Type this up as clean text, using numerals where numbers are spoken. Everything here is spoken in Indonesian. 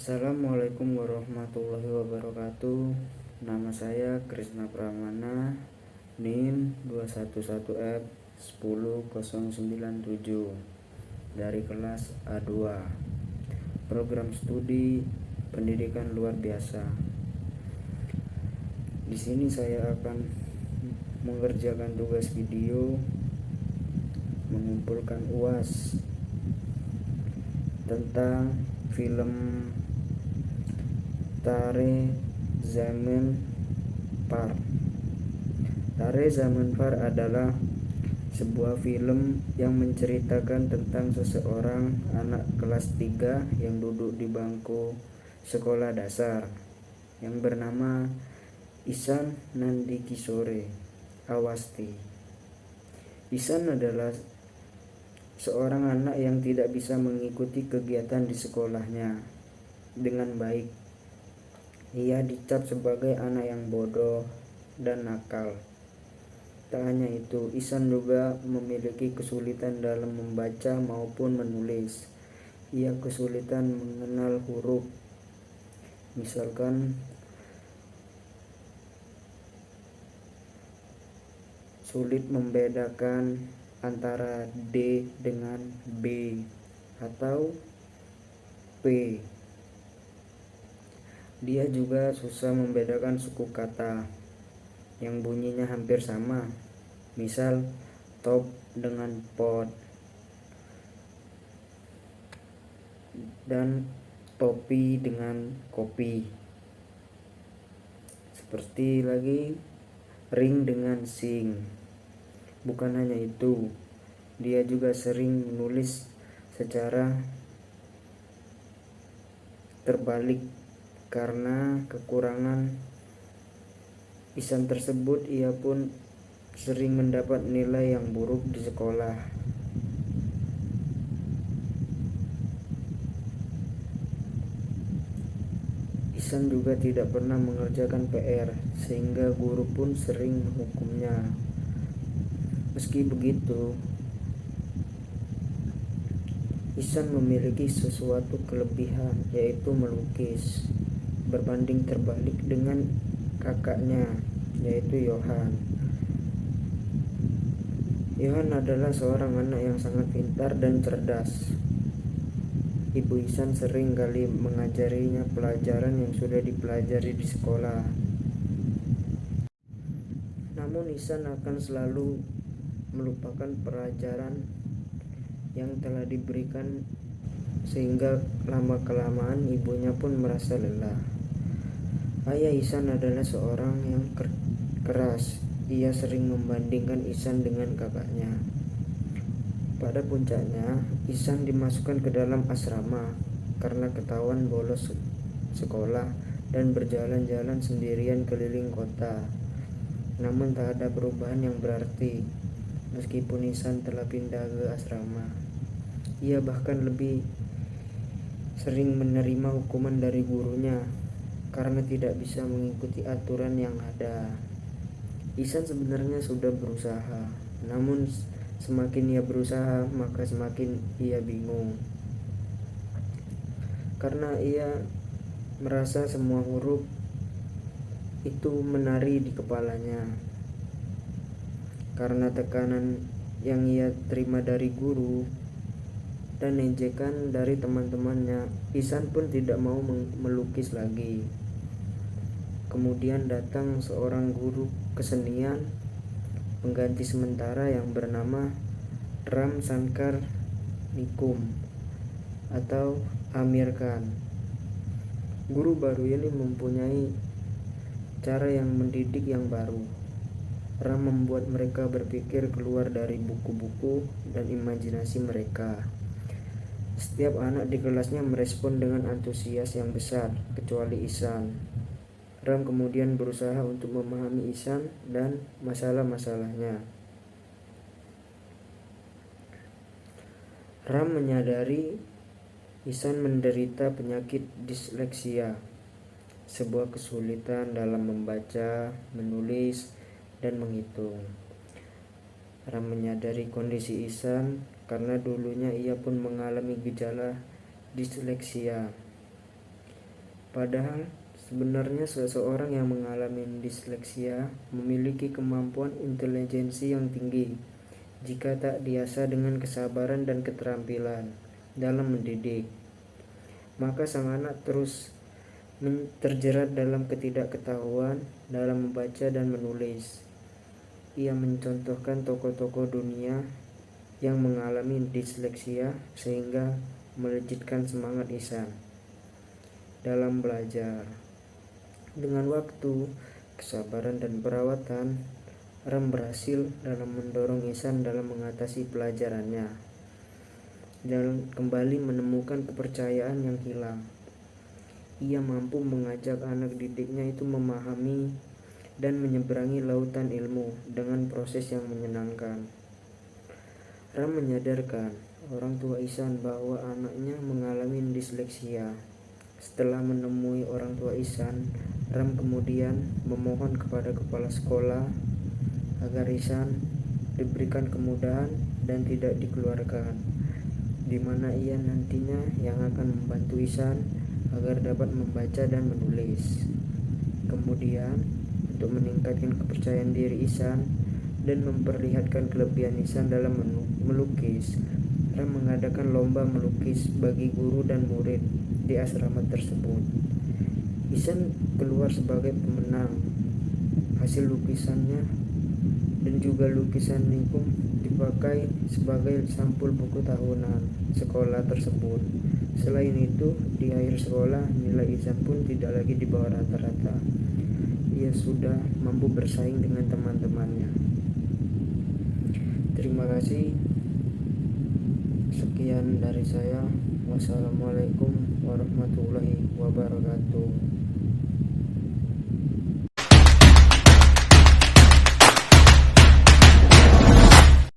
Assalamualaikum warahmatullahi wabarakatuh. Nama saya Krisna Pramana, NIM 211F 10097 dari kelas A2, Program Studi Pendidikan Luar Biasa. Di sini saya akan mengerjakan tugas video mengumpulkan UAS tentang film Tare Zaman Par. Tare Zaman Par adalah sebuah film yang menceritakan tentang seseorang anak kelas 3 yang duduk di bangku sekolah dasar yang bernama Isan Nandikishore Awasthi. Isan adalah seorang anak yang tidak bisa mengikuti kegiatan di sekolahnya dengan baik. Ia dicap sebagai anak yang bodoh dan nakal. Tak hanya itu, Isan juga memiliki kesulitan dalam membaca maupun menulis. Ia kesulitan mengenal huruf. Misalkan sulit membedakan antara D dengan B atau P. Dia juga susah membedakan suku kata yang bunyinya hampir sama, misal top dengan pot dan topi dengan kopi. Seperti lagi ring dengan sing. Bukan hanya itu, dia juga sering menulis secara terbalik. Karena kekurangan Isan tersebut, ia pun sering mendapat nilai yang buruk di sekolah. Isan juga tidak pernah mengerjakan PR, sehingga guru pun sering menghukumnya. Meski begitu, Isan memiliki sesuatu kelebihan, yaitu melukis, berbanding terbalik dengan kakaknya, yaitu Yohan. Yohan adalah seorang anak yang sangat pintar dan cerdas. Ibu Isan sering kali mengajarinya pelajaran yang sudah dipelajari di sekolah. Namun Isan akan selalu melupakan pelajaran yang telah diberikan, sehingga lama-kelamaan ibunya pun merasa lelah. Ayah Isan adalah seorang yang keras. Ia sering membandingkan Isan dengan kakaknya. Pada puncaknya, Isan dimasukkan ke dalam asrama karena ketahuan bolos sekolah dan berjalan-jalan sendirian keliling kota. Namun tak ada perubahan yang berarti meskipun Isan telah pindah ke asrama. Ia bahkan lebih sering menerima hukuman dari gurunya karena tidak bisa mengikuti aturan yang ada. Isan sebenarnya sudah berusaha, namun semakin ia berusaha, maka semakin ia bingung. Karena ia merasa semua huruf itu menari di kepalanya. Karena tekanan yang ia terima dari guru dan ejekan dari teman-temannya, Isan pun tidak mau melukis lagi. Kemudian datang seorang guru kesenian pengganti sementara yang bernama Ram Shankar Nikum atau Amir Khan. Guru baru ini mempunyai cara yang mendidik yang baru. Ram membuat mereka berpikir keluar dari buku-buku dan imajinasi mereka. Setiap anak di kelasnya merespon dengan antusias yang besar, kecuali Isan. Ram kemudian berusaha untuk memahami Isan dan masalah-masalahnya. Ram menyadari Isan menderita penyakit disleksia, sebuah kesulitan dalam membaca, menulis, dan menghitung. Ram menyadari kondisi Isan karena dulunya ia pun mengalami gejala disleksia. Padahal sebenarnya seseorang yang mengalami disleksia memiliki kemampuan intelijensi yang tinggi jika tak diasah dengan kesabaran dan keterampilan dalam mendidik. Maka sang anak terus terjerat dalam ketidaktahuan dalam membaca dan menulis. Ia mencontohkan tokoh-tokoh dunia yang mengalami disleksia sehingga melejitkan semangat Ihsan dalam belajar. Dengan waktu, kesabaran dan perawatan, Ram berhasil dalam mendorong Ihsan dalam mengatasi pelajarannya dan kembali menemukan kepercayaan yang hilang. Ia mampu mengajak anak didiknya itu memahami dan menyeberangi lautan ilmu dengan proses yang menyenangkan. Ram menyadarkan orang tua Ihsan bahwa anaknya mengalami disleksia. Setelah menemui orang tua Ihsan, Ram kemudian memohon kepada kepala sekolah agar Ihsan diberikan kemudahan dan tidak dikeluarkan, di mana ia nantinya yang akan membantu Ihsan agar dapat membaca dan menulis. Kemudian, untuk meningkatkan kepercayaan diri Ihsan dan memperlihatkan kelebihan Ihsan dalam melukis, Ram mengadakan lomba melukis bagi guru dan murid di asrama tersebut. Ihsan keluar sebagai pemenang. Hasil lukisannya dan juga lukisan pun dipakai sebagai sampul buku tahunan sekolah tersebut. Selain itu, di akhir sekolah nilai Ihsan pun tidak lagi di bawah rata-rata. Ia sudah mampu bersaing dengan teman-temannya. Terima kasih. Sekian dari saya. Wassalamualaikum warahmatullahi wabarakatuh.